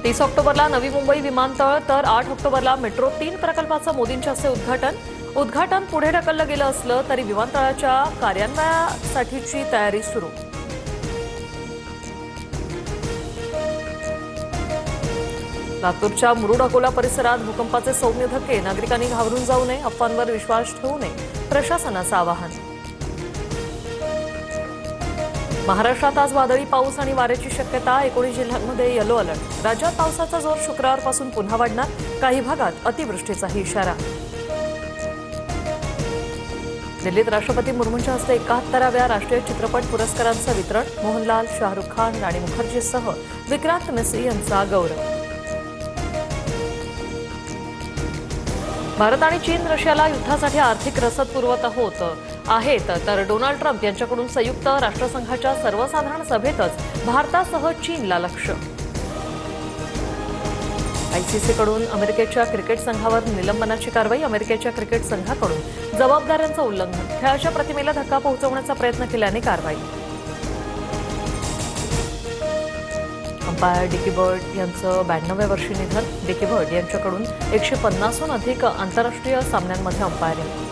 30 ऑक्टोबरला नवी मुंबई विमानतळ तर 8 ऑक्टोबरला मेट्रो 3 प्रकल्पाचं मोदींच्या हस्ते उद्घाटन पुढे ढकललं गेलं असलं तरी विमानतळाच्या कार्यान्वयासाठीची तयारी सुरू। लातूरच्या मुरुड अकोला परिसरात भूकंपाचे सौम्य धक्के, नागरिकांनी घाबरून जाऊ नये, अफवांवर विश्वास ठेवू नये, प्रशासनाचं आवाहन। महाराष्ट्रात आज वादळी पाऊस आणि वाऱ्याची शक्यता, 19 जिल्ह्यांमध्ये येलो अलर्ट। राज्यात पावसाचा जोर शुक्रवारपासून पुन्हा वाढणार, काही भागात अतिवृष्टीचाही इशारा। दिल्लीत राष्ट्रपती मुर्मूंच्या हस्ते 71व्या राष्ट्रीय चित्रपट पुरस्कारांचं वितरण, मोहनलाल, शाहरुख खान, राणी मुखर्जीसह विक्रांत मेसी यांचा गौरव। भारत आणि चीन रशियाला युद्धासाठी आर्थिक रसद पुरवत आहेत, तर डोनाल्ड ट्रम्प यांच्याकडून संयुक्त राष्ट्रसंघाच्या सर्वसाधारण सभेतच भारतासह चीनला लक्ष्य। आयसीसीकडून अमेरिकेच्या क्रिकेट संघावर निलंबनाची कारवाई, अमेरिकेच्या क्रिकेट संघाकडून जबाबदाऱ्यांचं उल्लंघन, खेळाच्या प्रतिमेला धक्का पोहोचवण्याचा प्रयत्न केल्याने कारवाई। अंपायर डिकी बर्ड यांचं 92व्या वर्षी निधन, डिकी बर्ड यांच्याकडून 150हून अधिक आंतरराष्ट्रीय सामन्यांमध्ये अंपायरिंग।